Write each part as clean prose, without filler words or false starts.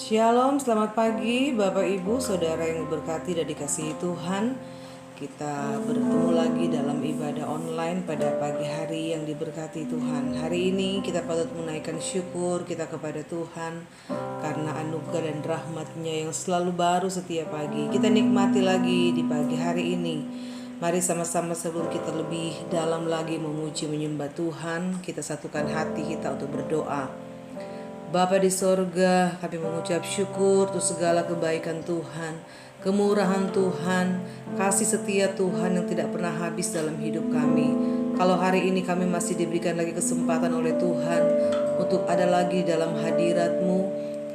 Shalom, selamat pagi Bapak Ibu, Saudara yang diberkati dan dikasihi Tuhan. Kita bertemu lagi dalam ibadah online pada pagi hari yang diberkati Tuhan. Hari ini kita patut menaikkan syukur kita kepada Tuhan karena anugerah dan rahmat-Nya yang selalu baru setiap pagi. Kita nikmati lagi di pagi hari ini. Mari sama-sama sebelum kita lebih dalam lagi memuji menyembah Tuhan, kita satukan hati kita untuk berdoa. Bapa di sorga, kami mengucap syukur untuk segala kebaikan Tuhan, kemurahan Tuhan, kasih setia Tuhan yang tidak pernah habis dalam hidup kami. Kalau hari ini kami masih diberikan lagi kesempatan oleh Tuhan untuk ada lagi dalam hadirat-Mu,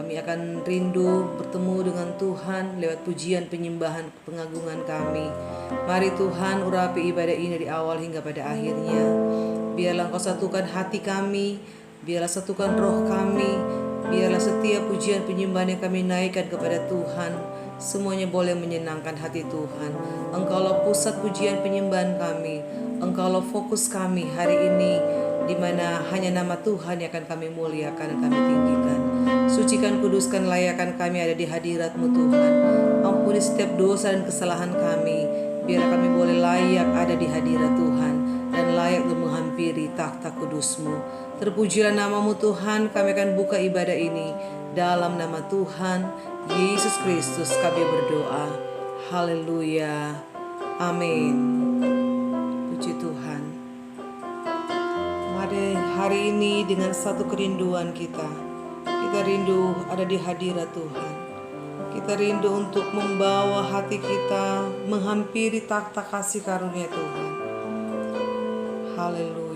kami akan rindu bertemu dengan Tuhan lewat pujian, penyembahan, pengagungan kami. Mari Tuhan urapi ibadah ini dari awal hingga pada akhirnya. Biarlah Engkau satukan hati kami, biarlah satukan roh kami, biarlah setiap pujian penyembahan yang kami naikkan kepada Tuhan, semuanya boleh menyenangkan hati Tuhan. Engkaulah pusat pujian penyembahan kami, Engkaulah fokus kami hari ini, di mana hanya nama Tuhan yang akan kami muliakan dan kami tinggikan. Sucikan, kuduskan, layakan kami ada di hadirat-Mu Tuhan. Ampuni setiap dosa dan kesalahan kami, biarlah kami boleh layak ada di hadirat Tuhan dan layak untuk menghampiri takhta kudus-Mu. Terpujilah nama-Mu Tuhan, kami akan buka ibadah ini. Dalam nama Tuhan Yesus Kristus kami berdoa. Haleluya. Amin. Puji Tuhan. Mari hari ini dengan satu kerinduan kita rindu ada di hadirat Tuhan. Kita rindu untuk membawa hati kita menghampiri takhta kasih karunia Tuhan. Haleluya.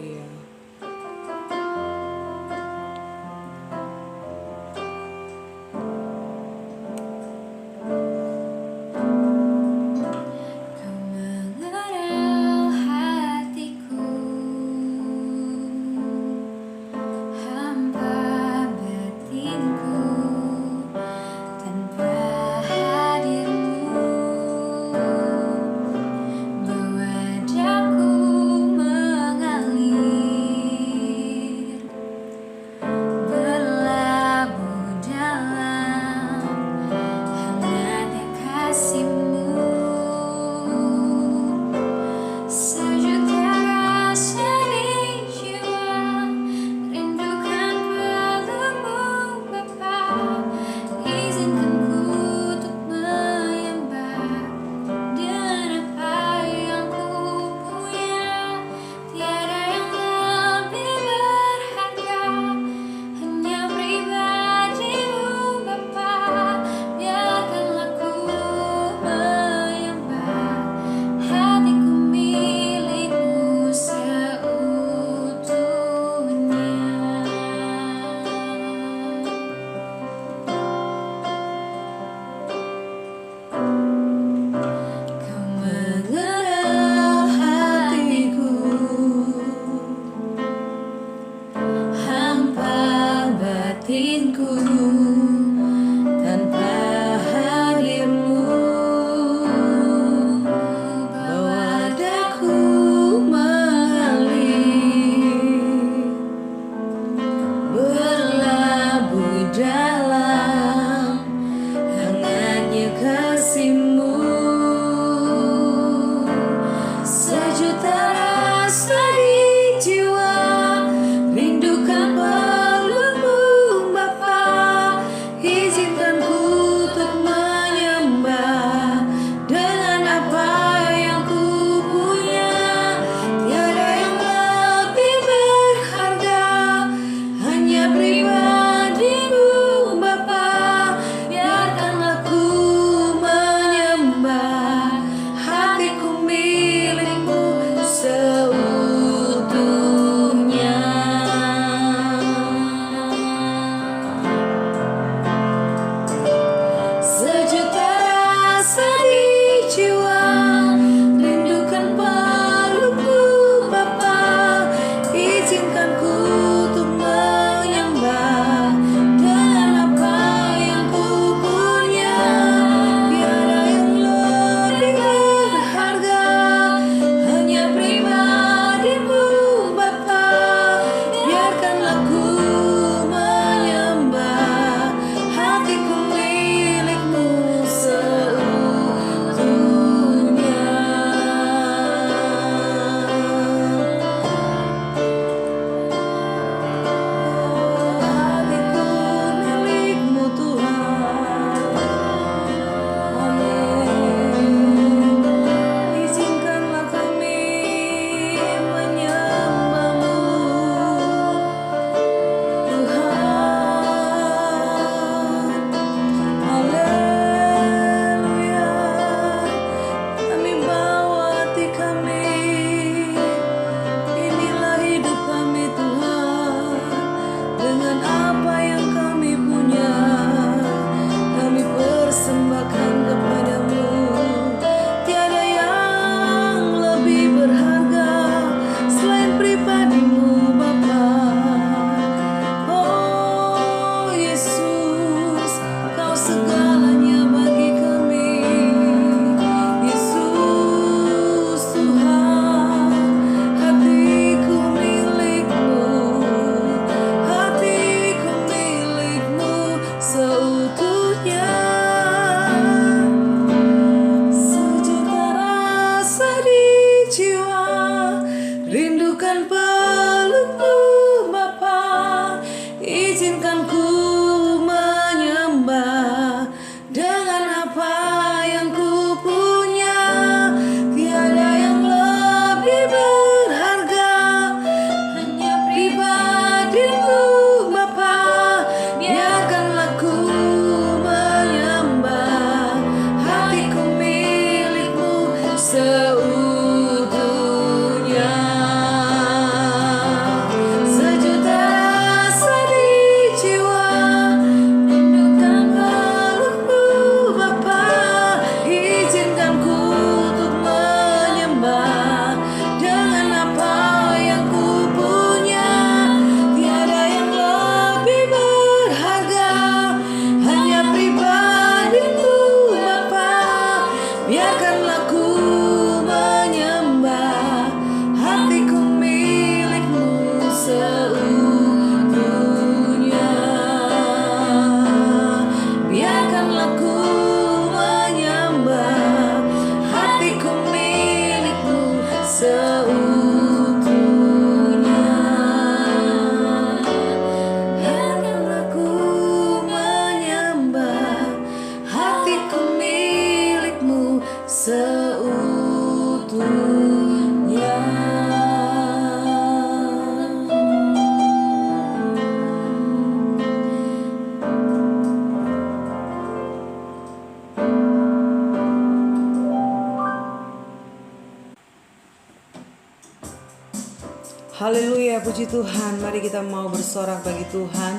Haleluya, puji Tuhan. Mari kita mau bersorak bagi Tuhan.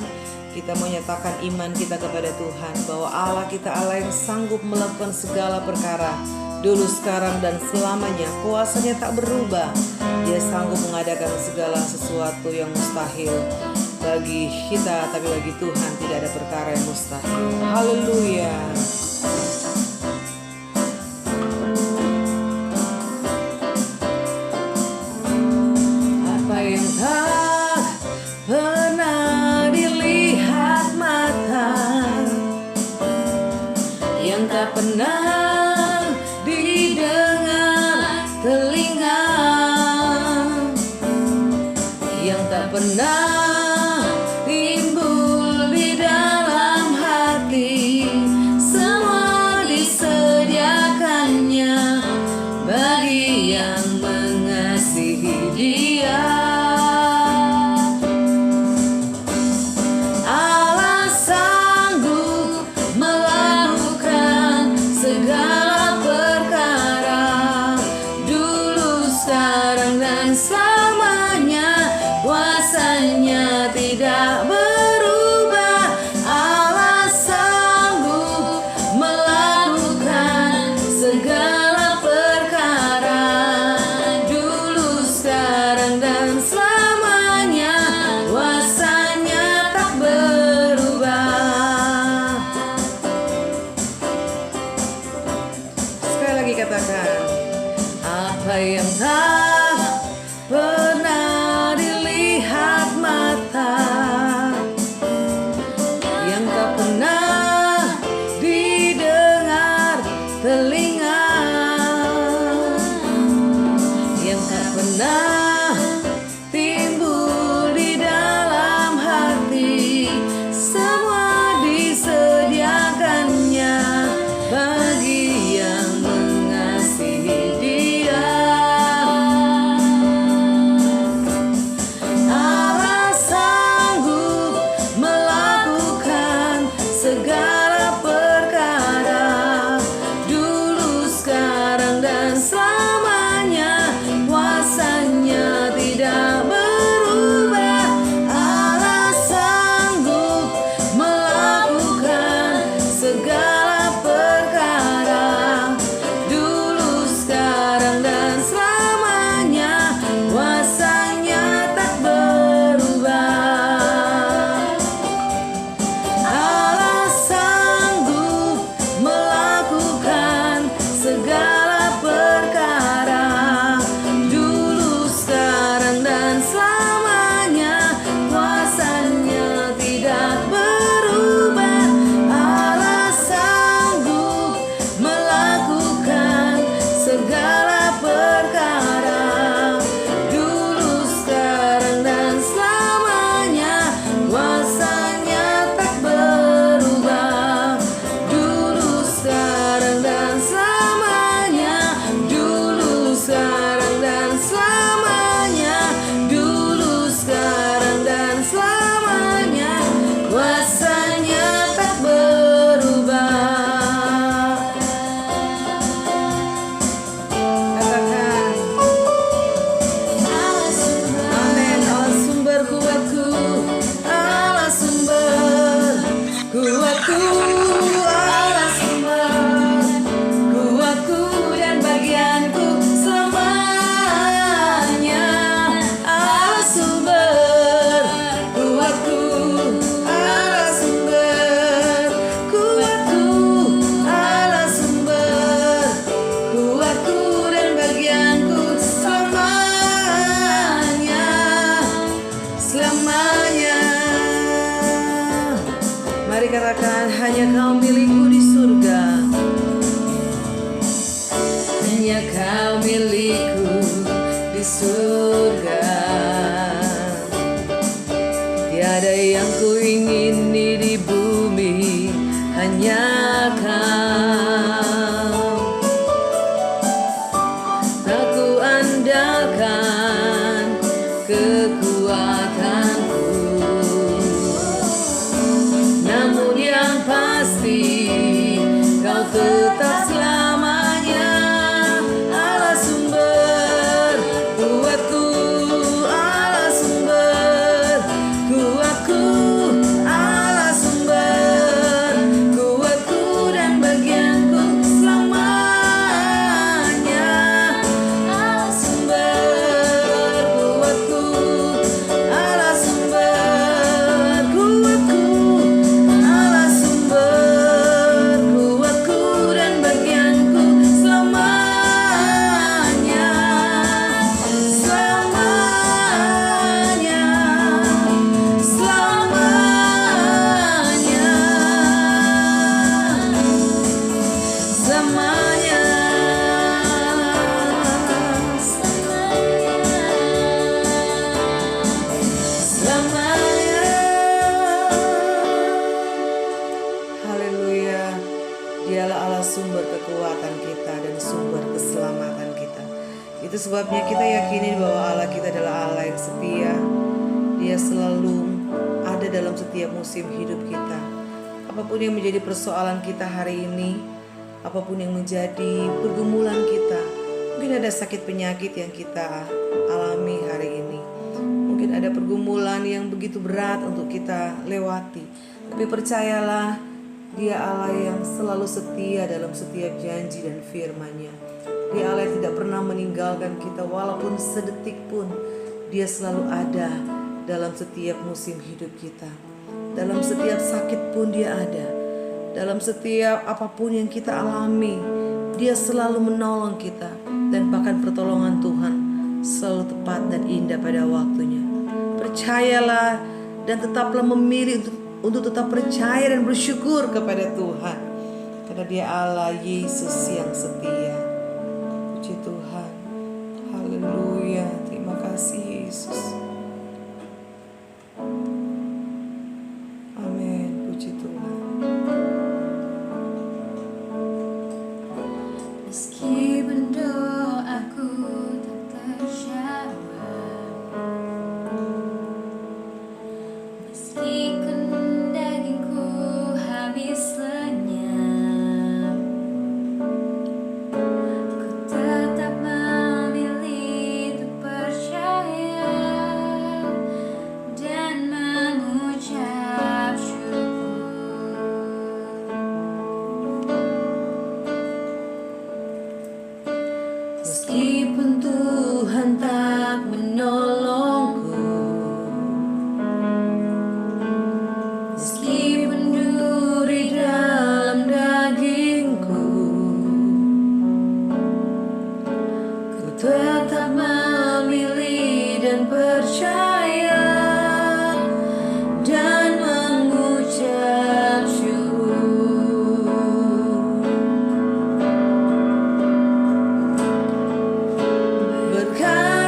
Kita mau nyatakan iman kita kepada Tuhan, bahwa Allah kita Allah yang sanggup melakukan segala perkara, dulu, sekarang, dan selamanya. Kuasanya tak berubah. Dia sanggup mengadakan segala sesuatu yang mustahil bagi kita, tapi bagi Tuhan tidak ada perkara yang mustahil. Haleluya. Apa yang tak pernah dilihat mata, yang tak pernah didengar telinga, yang tak pernah timbul di dalam hati, semua disediakannya bagi yang mengasihi Dia. Allah sanggup melakukan segala perkara, dulu, sekarang, dan selamanya. Kuasanya tidak berubah. Allah sanggup melakukan segala perkara, dulu, sekarang, dan selamanya. Kuasanya tak berubah. Sekali lagi katakan, apa yang tak pernah dilihat mata, yang tak pernah didengar telinga, yang tak pernah timbul di dalam hati, semua disediakannya bagi yang mengasihi Dia. Allah sanggup melakukan segala perkara, dulu, sekarang, dan selamanya. Kuasanya tidak berubah. Allah sanggup melakukan segala perkara, dulu, sekarang, dan selamanya. Kuasanya tak berubah. Allah sanggup melakukan segala perkara, dulu, sekarang, dan selamanya. Kuasanya tidak berubah. Allah sanggup melakukan segala perkara, dulu, sekarang, dan selamanya. Kuasanya tak berubah. Dulu, sekarang, dan selamanya. Dulu, sekarang, dan selamanya. Dulu, sekarang, dan selamanya. Kuasanya tak berubah. Katakan, amin. Allah sumber kuatku, Allah sumber kuatku, Allah sumber kuatku dan bagianku selamanya. Allah sumber kuatku, Allah sumber kuatku, Allah sumber kuatku dan bagianku selamanya, selamanya. Mari katakan, hanya Kau milikku di surga, hanya Kau milikku di surga. Tiada yang ku ingini di bumi, hanya Kau. Tak ku andalkan kekuatanku, namun yang pasti Kau tetap selamanya. Allah sumber kuatku, Allah Haleluya. Dialah Allah sumber kekuatan kita dan sumber keselamatan kita. Itu sebabnya kita yakini bahwa Allah kita adalah Allah yang setia. Dia selalu ada dalam setiap musim hidup kita. Apapun yang menjadi persoalan kita hari ini, apapun yang menjadi pergumulan kita, mungkin ada sakit penyakit yang kita alami hari ini, mungkin ada pergumulan yang begitu berat untuk kita lewati. Tapi percayalah, Dia Allah yang selalu setia dalam setiap janji dan firman-Nya. Dia Allah yang tidak pernah meninggalkan kita walaupun sedetik pun. Dia selalu ada dalam setiap musim hidup kita. Dalam setiap sakit pun Dia ada. Dalam setiap apapun yang kita alami, Dia selalu menolong kita. Dan bahkan pertolongan Tuhan selalu tepat dan indah pada waktunya. Percayalah dan tetaplah memilih untuk tetap percaya dan bersyukur kepada Tuhan. Karena Dia Allah Yesus yang setia. Puji Tuhan. Haleluya. Terima kasih Yesus. Amin. Puji Tuhan. Meskipun doaku tak terjawab, meskipun dagingku habis lenyap, ku tetap memilih untuk percaya dan mengucap syukur. Meskipun Tuhan tak menolongku, meskipun duri dalam dagingku, ku tetap memilih dan percaya dan mengucap syukur.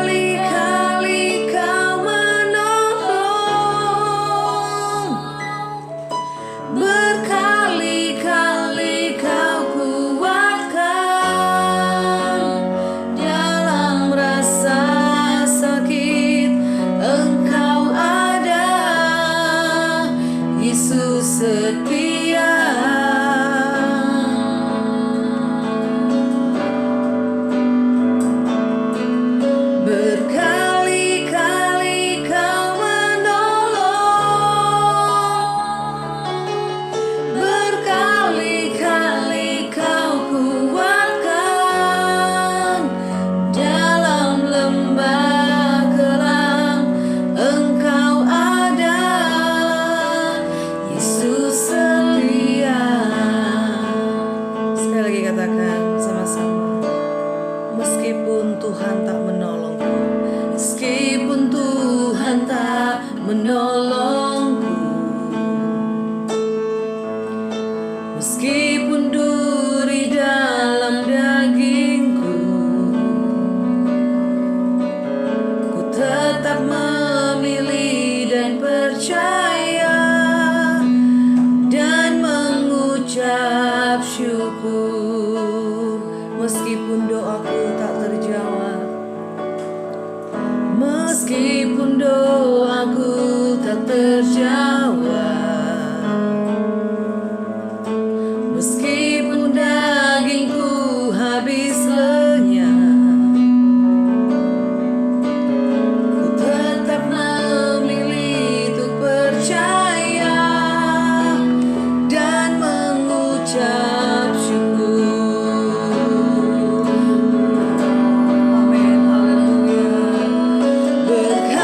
Berkali-kali Kau menolong, berkali-kali Kau kuatkan. Dalam rasa sakit Engkau ada, Yesus setia. Berkali-kali Kau menolong, berkali-kali Kau kuatkan. Dalam lembah kelam Engkau ada, Yesus setia. Sekali lagi katakan sama-sama. Meskipun Tuhan tak menolongku, Meskipun Tuhan tak menolongku, meskipun duri dalam dagingku, ku tetap memilih dan percaya dan mengucap syukur. meskipun doaku tak terjawab, Meskipun doaku tak terjawab, meskipun dagingku habis lenyap, ku tetap memilih untuk percaya dan mengucap syukur. amin, haleluya. Berkali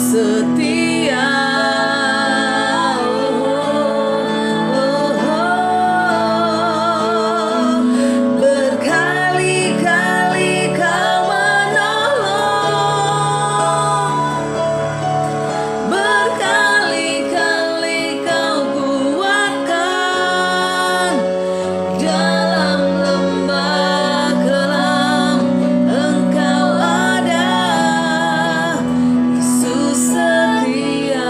setia. Berkali-kali Kau menolong, berkali-kali Kau kuatkan. Dalam lembah kelam Engkau ada, Yesus setia.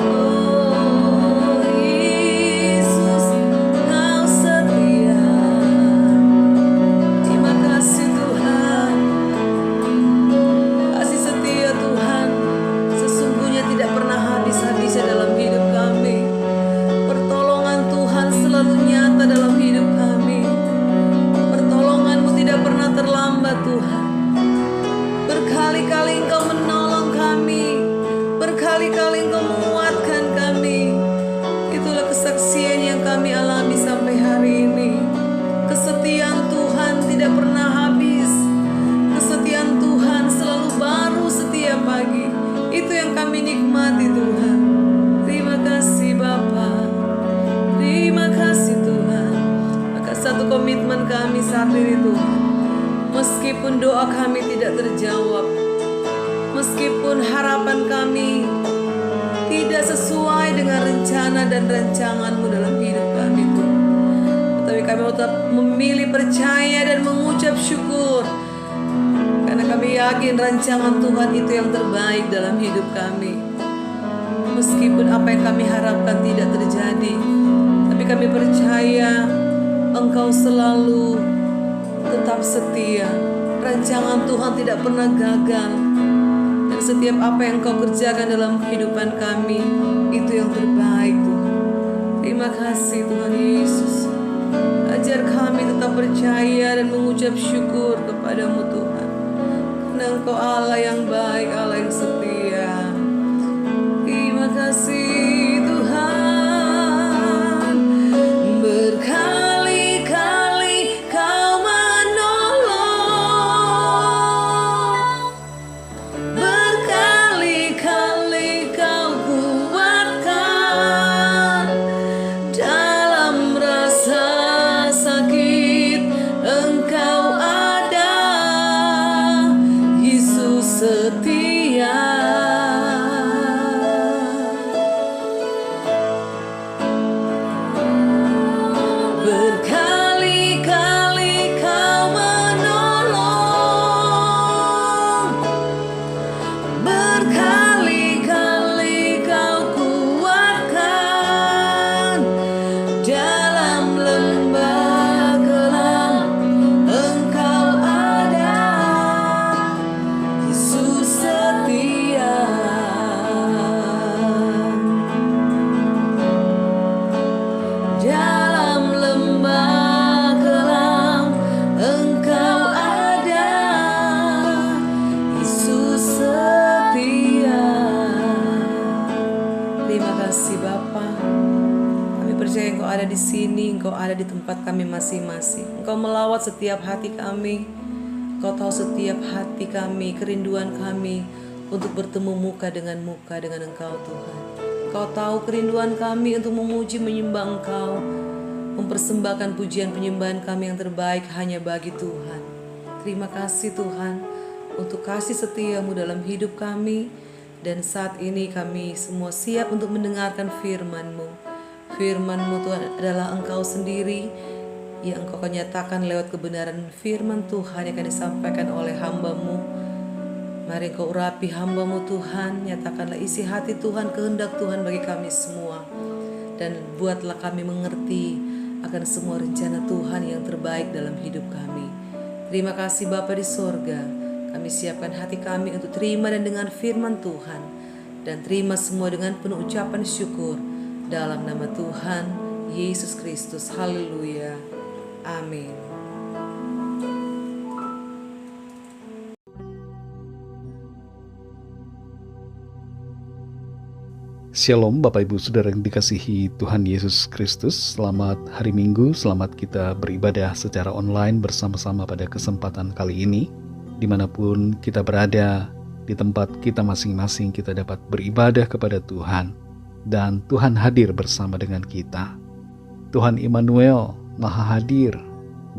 Oh Yesus, Kau setia. Terima kasih Tuhan. Kasih setia Tuhan sesungguhnya tidak pernah habis-habisnya dalam hidup kami. Pertolongan Tuhan selalu nyata dalam hidup kami. Pertolongan-Mu tidak pernah terlambat Tuhan. Berkali-kali Engkau menolong kami, berkali-kali Engkau menguatkan kami. Itulah kesaksian yang kami alami sampai hari ini. Kesetiaan Tuhan tidak pernah habis. Kesetiaan Tuhan selalu baru setiap pagi. Itu yang kami nikmati Tuhan. Terima kasih Bapa. Terima kasih Tuhan. Maka satu komitmen kami saat ini Tuhan, meskipun doa kami tidak terjawab, meskipun harapan kami tidak sesuai dengan rencana dan rancangan-Mu dalam hidup kami Tuhan, tetapi kami tetap memilih percaya dan mengucap syukur, karena kami yakin rancangan Tuhan itu yang terbaik dalam hidup kami. Meskipun apa yang kami harapkan tidak terjadi, tapi kami percaya Engkau selalu tetap setia. Rancangan Tuhan tidak pernah gagal. Dan setiap apa yang Engkau kerjakan dalam kehidupan kami, itu yang terbaik Tuhan. Terima kasih Tuhan Yesus. Ajar kami tetap percaya dan mengucap syukur kepada-Mu Tuhan. Karena Engkau Allah yang baik, Allah yang setia. Terima kasih Tuhan. Berkali-kali Kau menolong, berkali-kali Kau kuatkan. Dalam rasa sakit Engkau ada, Yesus setia. Berkali-kali Kau menolong, berkali-kali Kau kuatkan. Dalam lembah kelam Engkau ada, Yesus setia. Dalam lembah kelam Engkau ada, Yesus setia. Terima kasih Bapa. Kami percaya Engkau ada di sini, Engkau ada di tempat kami masing-masing. Engkau melawat setiap hati kami. Engkau tahu setiap hati kami, kerinduan kami untuk bertemu muka dengan Engkau Tuhan. Engkau tahu kerinduan kami untuk memuji menyembah Engkau, mempersembahkan pujian penyembahan kami yang terbaik hanya bagi Tuhan. Terima kasih Tuhan untuk kasih setia-Mu dalam hidup kami. Dan saat ini kami semua siap untuk mendengarkan firman-Mu. Firman-Mu Tuhan adalah Engkau sendiri yang Engkau nyatakan lewat kebenaran firman Tuhan yang akan disampaikan oleh hamba-Mu. Mari Engkau urapi hamba-Mu Tuhan, nyatakanlah isi hati Tuhan, kehendak Tuhan bagi kami semua. Dan buatlah kami mengerti akan semua rencana Tuhan yang terbaik dalam hidup kami. Terima kasih Bapa di sorga. Kami siapkan hati kami untuk terima dan dengar firman Tuhan. Dan terima semua dengan penuh ucapan syukur. Dalam nama Tuhan Yesus Kristus. Haleluya. Amin. Shalom Bapak Ibu Saudara yang dikasihi Tuhan Yesus Kristus. Selamat hari Minggu, selamat kita beribadah secara online bersama-sama pada kesempatan kali ini. dimanapun kita berada, di tempat kita masing-masing kita dapat beribadah kepada Tuhan, dan Tuhan hadir bersama dengan kita. Tuhan Immanuel Maha Hadir,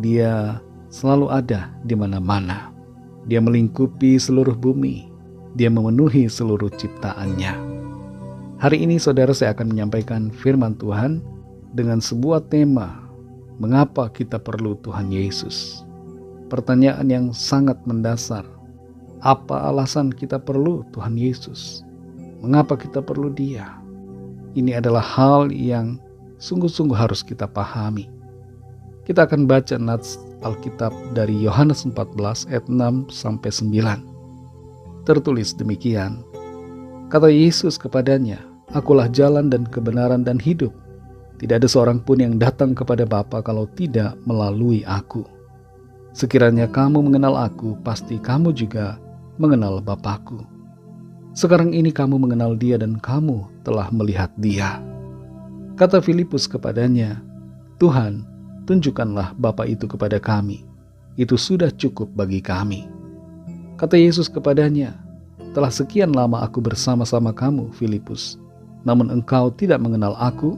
Dia selalu ada di mana-mana. Dia melingkupi seluruh bumi, Dia memenuhi seluruh ciptaannya. Hari ini saudara, saya akan menyampaikan firman Tuhan dengan sebuah tema, mengapa kita perlu Tuhan Yesus? Pertanyaan yang sangat mendasar. Apa alasan kita perlu Tuhan Yesus? Mengapa kita perlu Dia? Ini adalah hal yang sungguh-sungguh harus kita pahami. Kita akan baca nats Alkitab dari Yohanes 14 ayat 6 sampai 9. Tertulis demikian. Kata Yesus kepadanya, "Akulah jalan dan kebenaran dan hidup. Tidak ada seorang pun yang datang kepada Bapa kalau tidak melalui Aku. Sekiranya kamu mengenal Aku, pasti kamu juga mengenal Bapa-Ku. Sekarang ini kamu mengenal Dia dan kamu telah melihat Dia." Kata Filipus kepadanya, "Tuhan, tunjukkanlah Bapa itu kepada kami. Itu sudah cukup bagi kami." Kata Yesus kepadanya, "Telah sekian lama Aku bersama-sama kamu, Filipus, namun engkau tidak mengenal Aku?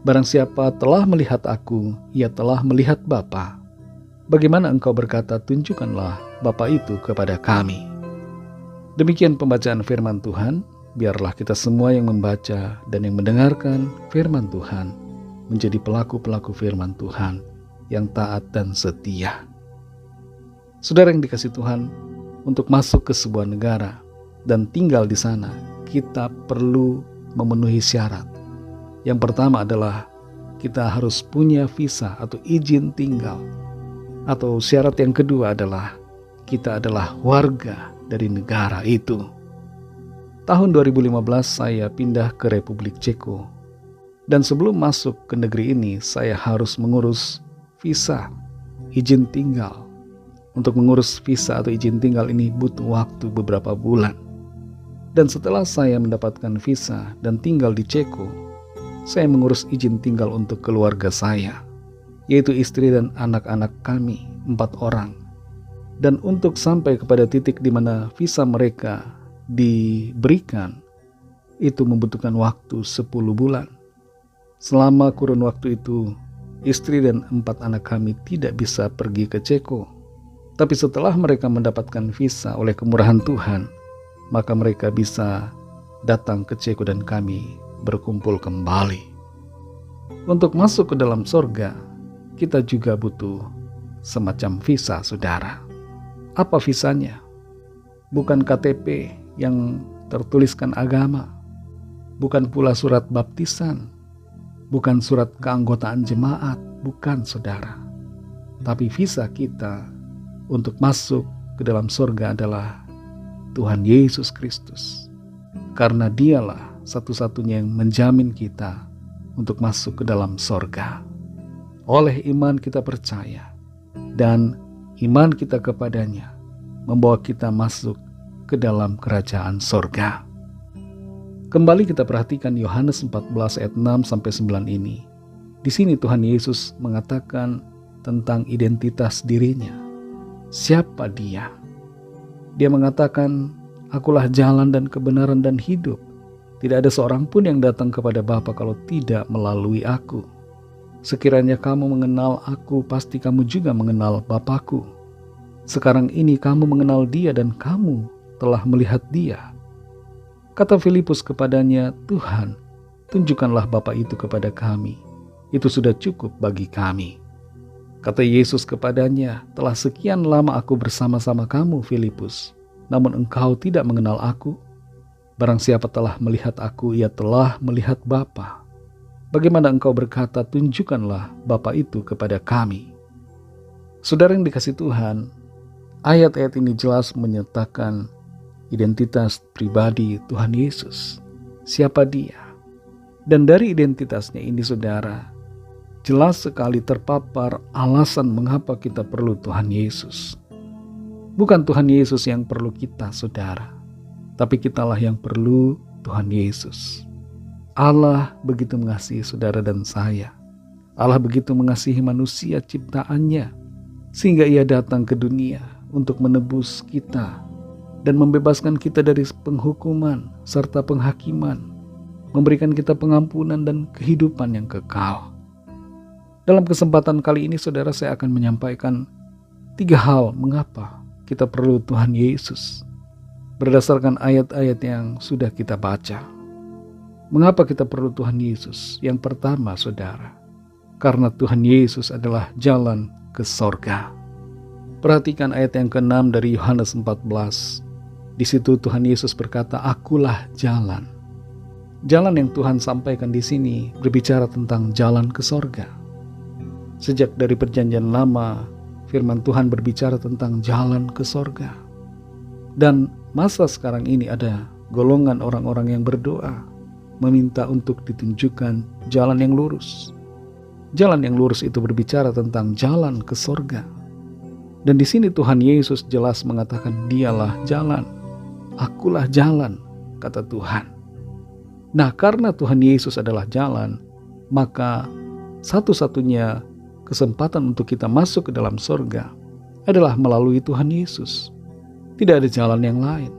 Barang siapa telah melihat Aku, ia telah melihat Bapa. Bagaimana engkau berkata, tunjukkanlah Bapa itu kepada kami?" Demikian pembacaan firman Tuhan. Biarlah kita semua yang membaca dan yang mendengarkan firman Tuhan menjadi pelaku-pelaku firman Tuhan yang taat dan setia. Saudara yang dikasihi Tuhan, untuk masuk ke sebuah negara dan tinggal di sana, kita perlu memenuhi syarat. Yang pertama adalah kita harus punya visa atau izin tinggal. Atau syarat yang kedua adalah kita adalah warga dari negara itu. Tahun 2015 saya pindah ke Republik Ceko. Dan sebelum masuk ke negeri ini, saya harus mengurus visa, izin tinggal. Untuk mengurus visa atau izin tinggal ini butuh waktu beberapa bulan. Dan setelah saya mendapatkan visa dan tinggal di Ceko, saya mengurus izin tinggal untuk keluarga saya, yaitu istri dan anak-anak kami, 4 orang. Dan untuk sampai kepada titik di mana visa mereka diberikan, itu membutuhkan waktu 10 bulan. Selama kurun waktu itu, istri dan 4 anak kami tidak bisa pergi ke Ceko. Tapi setelah mereka mendapatkan visa oleh kemurahan Tuhan, maka mereka bisa datang ke Ceko dan kami berkumpul kembali. Untuk masuk ke dalam sorga, kita juga butuh semacam visa, saudara. Apa visanya? Bukan KTP yang tertuliskan agama, bukan pula surat baptisan, bukan surat keanggotaan jemaat, bukan, saudara. Tapi visa kita untuk masuk ke dalam surga adalah Tuhan Yesus Kristus. Karena Dialah satu-satunya yang menjamin kita untuk masuk ke dalam surga. Oleh iman kita percaya, dan iman kita kepadanya membawa kita masuk ke dalam kerajaan sorga. Kembali kita perhatikan Yohanes 14 ayat 6 sampai 9 ini. Di sini Tuhan Yesus mengatakan tentang identitas dirinya. Siapa Dia? Dia mengatakan, "Akulah jalan dan kebenaran dan hidup. Tidak ada seorang pun yang datang kepada Bapa kalau tidak melalui Aku. Sekiranya kamu mengenal Aku, pasti kamu juga mengenal Bapa-Ku. Sekarang ini kamu mengenal Dia dan kamu telah melihat Dia." Kata Filipus kepadanya, "Tuhan, tunjukkanlah Bapa itu kepada kami. Itu sudah cukup bagi kami." Kata Yesus kepadanya, "Telah sekian lama Aku bersama-sama kamu, Filipus, namun engkau tidak mengenal Aku. Barang siapa telah melihat Aku, ia telah melihat Bapa. Bagaimana engkau berkata, tunjukkanlah Bapa itu kepada kami?" Saudara yang dikasihi Tuhan, ayat-ayat ini jelas menyatakan identitas pribadi Tuhan Yesus. Siapa Dia? Dan dari identitasnya ini, saudara, jelas sekali terpapar alasan mengapa kita perlu Tuhan Yesus. Bukan Tuhan Yesus yang perlu kita, saudara, tapi kitalah yang perlu Tuhan Yesus. Allah begitu mengasihi saudara dan saya. Allah begitu mengasihi manusia ciptaannya, sehingga Ia datang ke dunia untuk menebus kita dan membebaskan kita dari penghukuman serta penghakiman, memberikan kita pengampunan dan kehidupan yang kekal. Dalam kesempatan kali ini, saudara, saya akan menyampaikan 3 hal mengapa kita perlu Tuhan Yesus berdasarkan ayat-ayat yang sudah kita baca. Mengapa kita perlu Tuhan Yesus? Yang pertama, saudara, karena Tuhan Yesus adalah jalan ke sorga. Perhatikan ayat yang ke-6 dari Yohanes 14. Di situ Tuhan Yesus berkata, "Akulah jalan." Jalan yang Tuhan sampaikan di sini berbicara tentang jalan ke sorga. Sejak dari Perjanjian Lama, firman Tuhan berbicara tentang jalan ke sorga. Dan masa sekarang ini ada golongan orang-orang yang berdoa, meminta untuk ditunjukkan jalan yang lurus. Jalan yang lurus itu berbicara tentang jalan ke sorga. Dan di sini Tuhan Yesus jelas mengatakan, "Dialah jalan, akulah jalan," kata Tuhan. Nah, karena Tuhan Yesus adalah jalan, maka satu-satunya kesempatan untuk kita masuk ke dalam sorga adalah melalui Tuhan Yesus. Tidak ada jalan yang lain.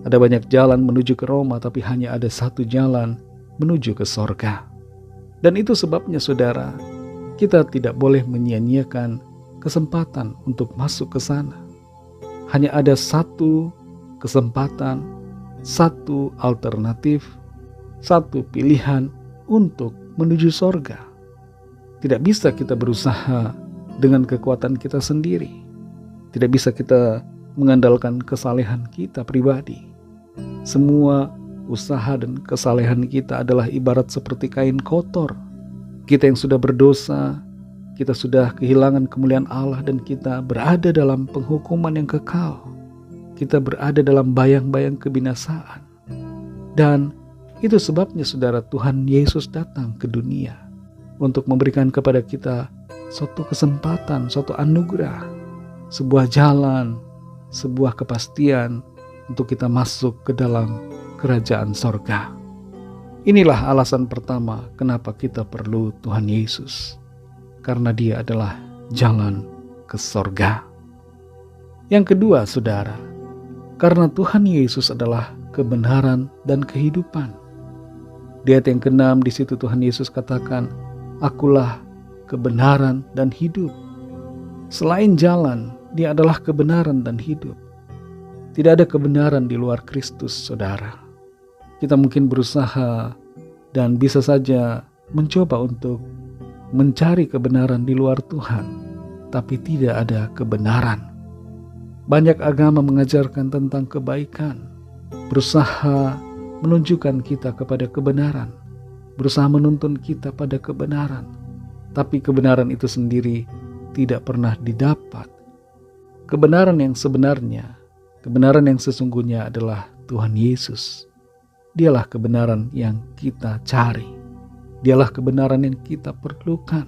Ada banyak jalan menuju ke Roma, tapi hanya ada satu jalan menuju ke sorga. Dan itu sebabnya, saudara, kita tidak boleh menyia-nyiakan kesempatan untuk masuk ke sana. Hanya ada satu kesempatan, satu alternatif, satu pilihan untuk menuju sorga. Tidak bisa kita berusaha dengan kekuatan kita sendiri. Tidak bisa kita mengandalkan kesalehan kita pribadi. Semua usaha dan kesalehan kita adalah ibarat seperti kain kotor. Kita yang sudah berdosa, kita sudah kehilangan kemuliaan Allah dan kita berada dalam penghukuman yang kekal. Kita berada dalam bayang-bayang kebinasaan. Dan itu sebabnya, saudara, Tuhan Yesus datang ke dunia untuk memberikan kepada kita suatu kesempatan, suatu anugerah, sebuah jalan, sebuah kepastian untuk kita masuk ke dalam kerajaan sorga. Inilah alasan pertama kenapa kita perlu Tuhan Yesus, karena Dia adalah jalan ke sorga. Yang kedua, saudara, karena Tuhan Yesus adalah kebenaran dan kehidupan. Di ayat yang ke-6 di situ Tuhan Yesus katakan, "Akulah kebenaran dan hidup." Selain jalan, Dia adalah kebenaran dan hidup. Tidak ada kebenaran di luar Kristus, saudara. Kita mungkin berusaha dan bisa saja mencoba untuk mencari kebenaran di luar Tuhan, tapi tidak ada kebenaran. Banyak agama mengajarkan tentang kebaikan, berusaha menunjukkan kita kepada kebenaran, berusaha menuntun kita pada kebenaran, tapi kebenaran itu sendiri tidak pernah didapat. Kebenaran yang sebenarnya, kebenaran yang sesungguhnya adalah Tuhan Yesus. Dialah kebenaran yang kita cari. Dialah kebenaran yang kita perlukan.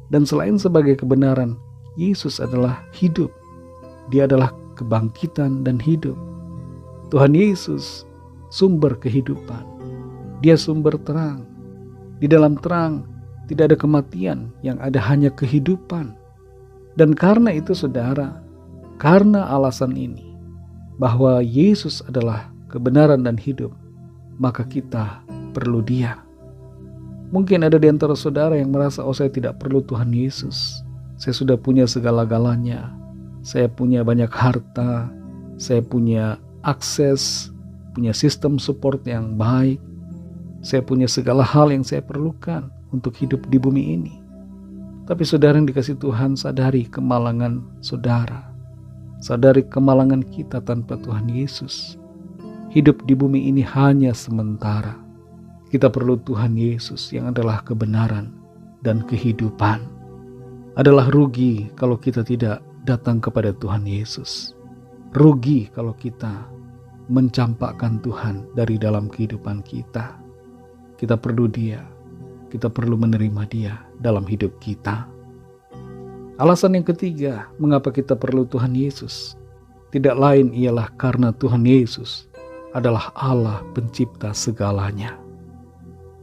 Dan selain sebagai kebenaran, Yesus adalah hidup. Dia adalah kebangkitan dan hidup. Tuhan Yesus sumber kehidupan. Dia sumber terang. Di dalam terang tidak ada kematian, yang ada hanya kehidupan. Dan karena itu, saudara, karena alasan ini, bahwa Yesus adalah kebenaran dan hidup, maka kita perlu Dia. Mungkin ada di antara saudara yang merasa, "Oh, saya tidak perlu Tuhan Yesus. Saya sudah punya segala-galanya. Saya punya banyak harta. Saya punya akses, punya sistem support yang baik. Saya punya segala hal yang saya perlukan untuk hidup di bumi ini." Tapi saudara yang dikasih Tuhan, sadari kemalangan saudara. Sadari kemalangan kita tanpa Tuhan Yesus. Hidup di bumi ini hanya sementara. Kita perlu Tuhan Yesus yang adalah kebenaran dan kehidupan. Adalah rugi kalau kita tidak datang kepada Tuhan Yesus. Rugi kalau kita mencampakkan Tuhan dari dalam kehidupan kita. Kita perlu Dia. Kita perlu menerima Dia dalam hidup kita. Alasan yang ketiga, mengapa kita perlu Tuhan Yesus, tidak lain ialah karena Tuhan Yesus adalah Allah pencipta segalanya.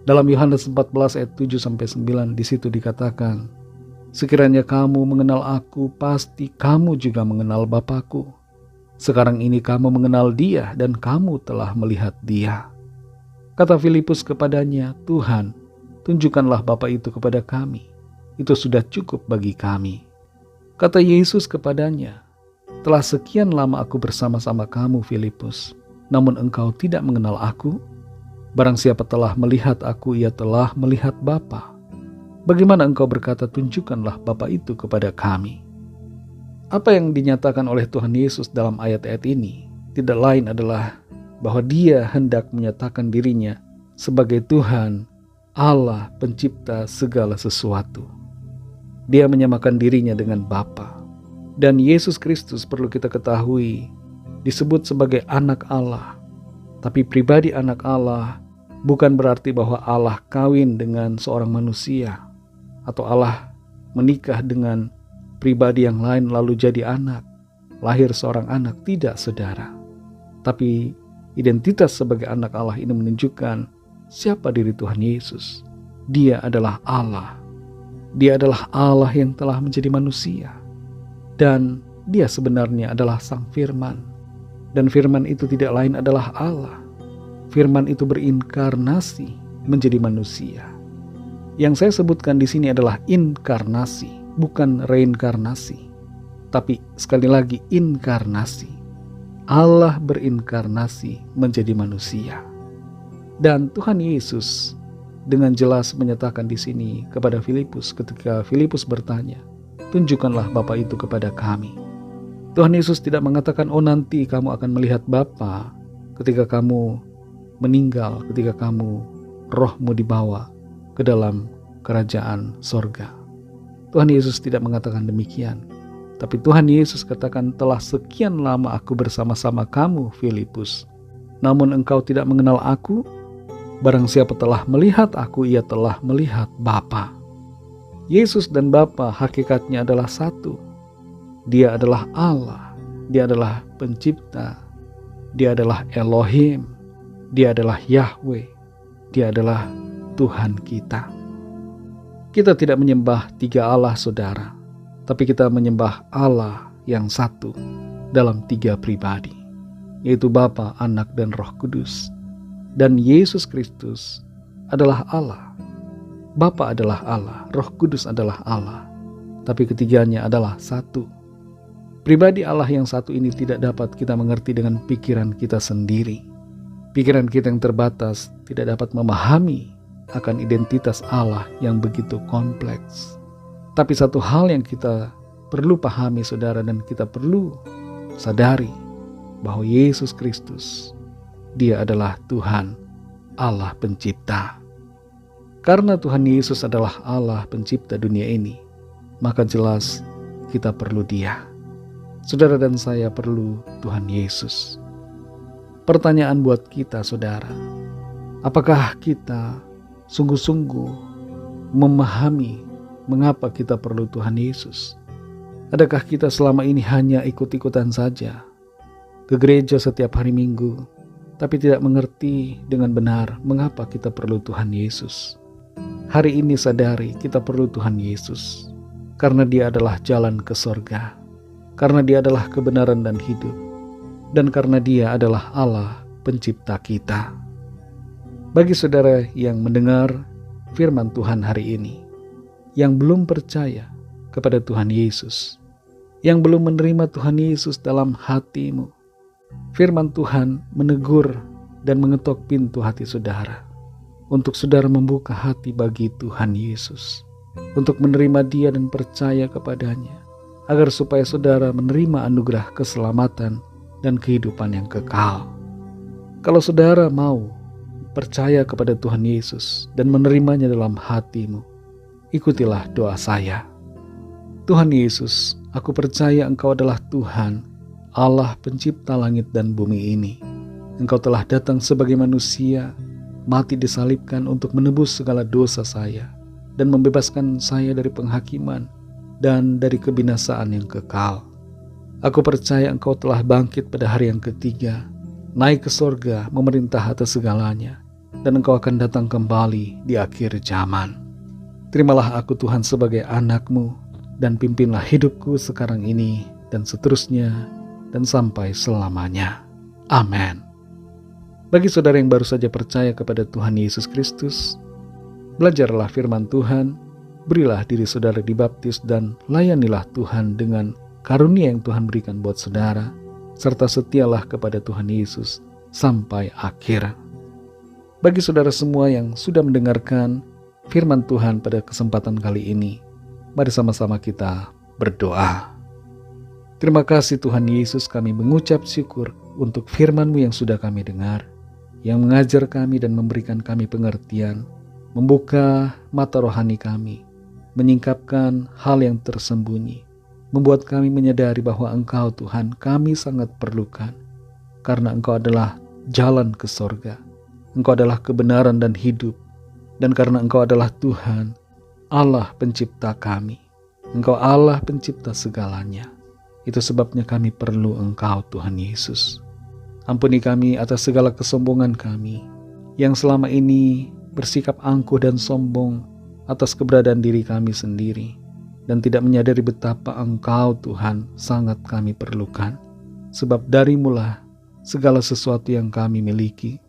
Dalam Yohanes 14 ayat 7-9 di situ dikatakan, Sekiranya kamu mengenal aku, pasti kamu juga mengenal Bapa-Ku. Sekarang ini kamu mengenal Dia dan kamu telah melihat Dia. Kata Filipus kepadanya, Tuhan, tunjukkanlah Bapa itu kepada kami. Itu sudah cukup bagi kami. Kata Yesus kepadanya, telah sekian lama aku bersama-sama kamu, Filipus, namun engkau tidak mengenal aku? Barang siapa telah melihat aku, ia telah melihat Bapa. Bagaimana engkau berkata, tunjukkanlah Bapa itu kepada kami? Apa yang dinyatakan oleh Tuhan Yesus dalam ayat-ayat ini tidak lain adalah bahwa Dia hendak menyatakan dirinya sebagai Tuhan, Allah pencipta segala sesuatu. Dia menyamakan dirinya dengan Bapa. Dan Yesus Kristus, perlu kita ketahui, disebut sebagai anak Allah. Tapi pribadi anak Allah bukan berarti bahwa Allah kawin dengan seorang manusia, atau Allah menikah dengan pribadi yang lain lalu jadi anak, lahir seorang anak. Tidak, saudara. Tapi identitas sebagai anak Allah ini menunjukkan siapa diri Tuhan Yesus. Dia adalah Allah. Dia adalah Allah yang telah menjadi manusia. Dan Dia sebenarnya adalah Sang Firman. Dan Firman itu tidak lain adalah Allah. Firman itu berinkarnasi menjadi manusia. Yang saya sebutkan di sini adalah inkarnasi, bukan reinkarnasi. Tapi sekali lagi inkarnasi. Allah berinkarnasi menjadi manusia. Dan Tuhan Yesus dengan jelas menyatakan di sini kepada Filipus ketika Filipus bertanya, tunjukkanlah Bapa itu kepada kami. Tuhan Yesus tidak mengatakan, oh nanti kamu akan melihat Bapa ketika kamu meninggal, ketika kamu rohmu dibawa ke dalam kerajaan sorga. Tuhan Yesus tidak mengatakan demikian. Tapi Tuhan Yesus katakan, telah sekian lama aku bersama-sama kamu, Filipus. Namun engkau tidak mengenal aku. Barang siapa telah melihat aku, ia telah melihat Bapa. Yesus dan Bapa hakikatnya adalah satu. Dia adalah Allah. Dia adalah pencipta. Dia adalah Elohim. Dia adalah Yahweh. Dia adalah Tuhan kita. Kita tidak menyembah tiga Allah, saudara. Tapi kita menyembah Allah yang satu dalam tiga pribadi. Yaitu Bapa, Anak, dan Roh Kudus. Dan Yesus Kristus adalah Allah. Bapa adalah Allah. Roh Kudus adalah Allah. Tapi ketiganya adalah satu. Pribadi Allah yang satu ini tidak dapat kita mengerti dengan pikiran kita sendiri. Pikiran kita yang terbatas tidak dapat memahami akan identitas Allah yang begitu kompleks. Tapi satu hal yang kita perlu pahami, saudara, dan kita perlu sadari bahwa Yesus Kristus, Dia adalah Tuhan, Allah pencipta. Karena Tuhan Yesus adalah Allah pencipta dunia ini, maka jelas kita perlu Dia. Saudara dan saya perlu Tuhan Yesus. Pertanyaan buat kita, saudara, apakah kita sungguh-sungguh memahami mengapa kita perlu Tuhan Yesus? Adakah kita selama ini hanya ikut-ikutan saja ke gereja setiap hari Minggu, tapi tidak mengerti dengan benar mengapa kita perlu Tuhan Yesus? Hari ini sadari kita perlu Tuhan Yesus karena Dia adalah jalan ke sorga, karena Dia adalah kebenaran dan hidup, dan karena Dia adalah Allah pencipta kita. Bagi saudara yang mendengar firman Tuhan hari ini, yang belum percaya kepada Tuhan Yesus, yang belum menerima Tuhan Yesus dalam hatimu, firman Tuhan menegur dan mengetok pintu hati saudara, untuk saudara membuka hati bagi Tuhan Yesus, untuk menerima Dia dan percaya kepadanya, agar supaya saudara menerima anugerah keselamatan dan kehidupan yang kekal. Kalau saudara mau percaya kepada Tuhan Yesus dan menerimanya dalam hatimu, ikutilah doa saya. Tuhan Yesus, aku percaya Engkau adalah Tuhan, Allah pencipta langit dan bumi ini. Engkau telah datang sebagai manusia, mati disalibkan untuk menebus segala dosa saya, dan membebaskan saya dari penghakiman dan dari kebinasaan yang kekal. Aku percaya Engkau telah bangkit pada hari yang ketiga, naik ke sorga memerintah atas segalanya, dan Engkau akan datang kembali di akhir zaman. Terimalah aku Tuhan sebagai anak-Mu, dan pimpinlah hidupku sekarang ini dan seterusnya dan sampai selamanya. Amin. Bagi saudara yang baru saja percaya kepada Tuhan Yesus Kristus, belajarlah firman Tuhan, berilah diri saudara dibaptis dan layanilah Tuhan dengan karunia yang Tuhan berikan buat saudara, serta setialah kepada Tuhan Yesus sampai akhir. Bagi saudara semua yang sudah mendengarkan firman Tuhan pada kesempatan kali ini, mari sama-sama kita berdoa. Terima kasih Tuhan Yesus, kami mengucap syukur untuk firman-Mu yang sudah kami dengar, yang mengajar kami dan memberikan kami pengertian, membuka mata rohani kami, menyingkapkan hal yang tersembunyi, membuat kami menyadari bahwa Engkau Tuhan kami sangat perlukan, karena Engkau adalah jalan ke sorga, Engkau adalah kebenaran dan hidup, dan karena Engkau adalah Tuhan, Allah pencipta kami, Engkau Allah pencipta segalanya. Itu sebabnya kami perlu Engkau Tuhan Yesus. Ampuni kami atas segala kesombongan kami, yang selama ini bersikap angkuh dan sombong atas keberadaan diri kami sendiri, dan tidak menyadari betapa Engkau Tuhan sangat kami perlukan. Sebab darimu-lah segala sesuatu yang kami miliki,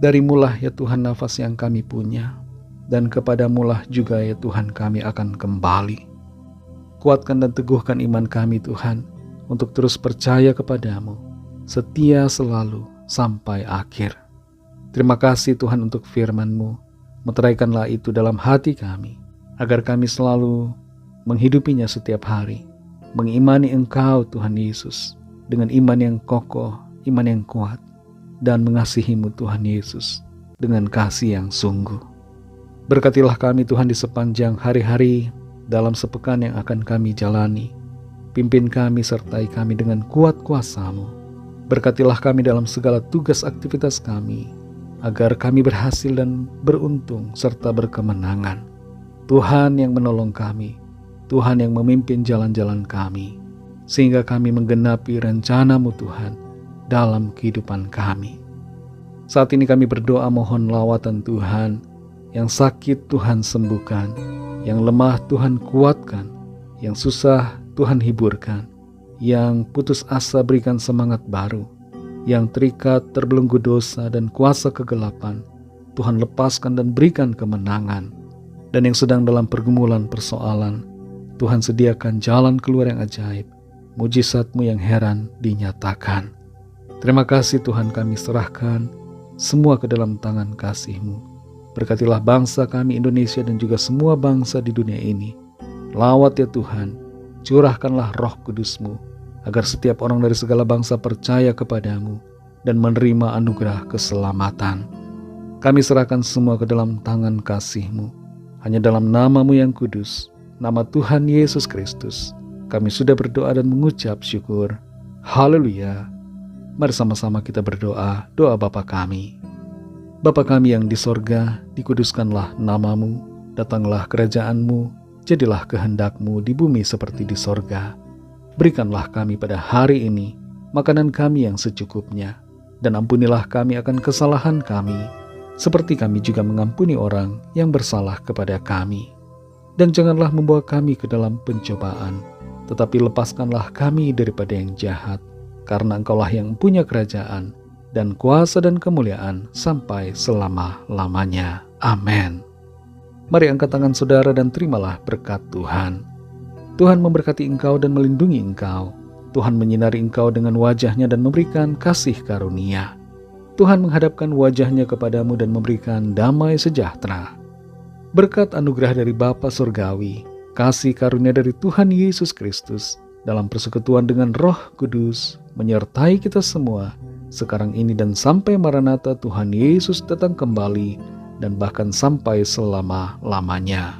darimu-lah ya Tuhan nafas yang kami punya, dan kepadamu-lah juga ya Tuhan kami akan kembali. Kuatkan dan teguhkan iman kami Tuhan, untuk terus percaya kepadamu, setia selalu sampai akhir. Terima kasih Tuhan untuk firman-Mu, meteraikanlah itu dalam hati kami, agar kami selalu menghidupinya setiap hari, mengimani Engkau Tuhan Yesus, dengan iman yang kokoh, iman yang kuat, dan mengasihi-Mu Tuhan Yesus, dengan kasih yang sungguh. Berkatilah kami Tuhan di sepanjang hari-hari dalam sepekan yang akan kami jalani. Pimpin kami sertai kami dengan kuat kuasa-Mu. Berkatilah kami dalam segala tugas aktivitas kami, agar kami berhasil dan beruntung serta berkemenangan. Tuhan yang menolong kami, Tuhan yang memimpin jalan-jalan kami, sehingga kami menggenapi rencana-Mu Tuhan dalam kehidupan kami. Saat ini kami berdoa mohon lawatan Tuhan, yang sakit Tuhan sembuhkan, yang lemah Tuhan kuatkan, yang susah Tuhan hiburkan, yang putus asa berikan semangat baru, yang terikat terbelenggu dosa dan kuasa kegelapan Tuhan lepaskan dan berikan kemenangan, dan yang sedang dalam pergumulan persoalan Tuhan sediakan jalan keluar yang ajaib, mujizat-Mu yang heran dinyatakan. Terima kasih Tuhan, kami serahkan semua ke dalam tangan kasih-Mu. Berkatilah bangsa kami Indonesia dan juga semua bangsa di dunia ini. Lawat ya Tuhan, curahkanlah Roh Kudus-Mu, agar setiap orang dari segala bangsa percaya kepadamu dan menerima anugerah keselamatan. Kami serahkan semua ke dalam tangan kasih-Mu. Hanya dalam nama-Mu yang kudus, nama Tuhan Yesus Kristus, kami sudah berdoa dan mengucap syukur. Haleluya. Mari sama-sama kita berdoa, doa Bapa kami. Bapa kami yang di sorga, dikuduskanlah nama-Mu, datanglah kerajaan-Mu, jadilah kehendak-Mu di bumi seperti di sorga. Berikanlah kami pada hari ini makanan kami yang secukupnya, dan ampunilah kami akan kesalahan kami, seperti kami juga mengampuni orang yang bersalah kepada kami. Dan janganlah membawa kami ke dalam pencobaan, tetapi lepaskanlah kami daripada yang jahat, karena Engkaulah yang punya kerajaan, dan kuasa dan kemuliaan sampai selama-lamanya. Amin. Mari angkat tangan saudara dan terimalah berkat Tuhan. Tuhan memberkati engkau dan melindungi engkau. Tuhan menyinari engkau dengan wajah-Nya dan memberikan kasih karunia. Tuhan menghadapkan wajah-Nya kepadamu dan memberikan damai sejahtera. Berkat anugerah dari Bapa Surgawi, kasih karunia dari Tuhan Yesus Kristus, dalam persekutuan dengan Roh Kudus, menyertai kita semua, sekarang ini dan sampai Maranatha Tuhan Yesus datang kembali, dan bahkan sampai selama-lamanya.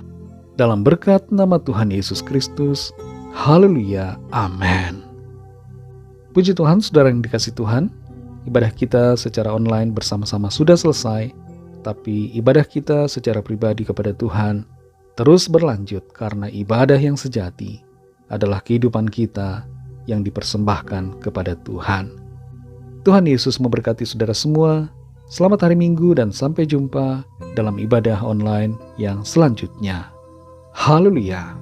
Dalam berkat nama Tuhan Yesus Kristus, haleluya, amin. Puji Tuhan, saudara yang dikasih Tuhan, ibadah kita secara online bersama-sama sudah selesai, tapi ibadah kita secara pribadi kepada Tuhan terus berlanjut, karena ibadah yang sejati adalah kehidupan kita yang dipersembahkan kepada Tuhan. Tuhan Yesus memberkati saudara semua. Selamat hari Minggu dan sampai jumpa dalam ibadah online yang selanjutnya. Haleluya.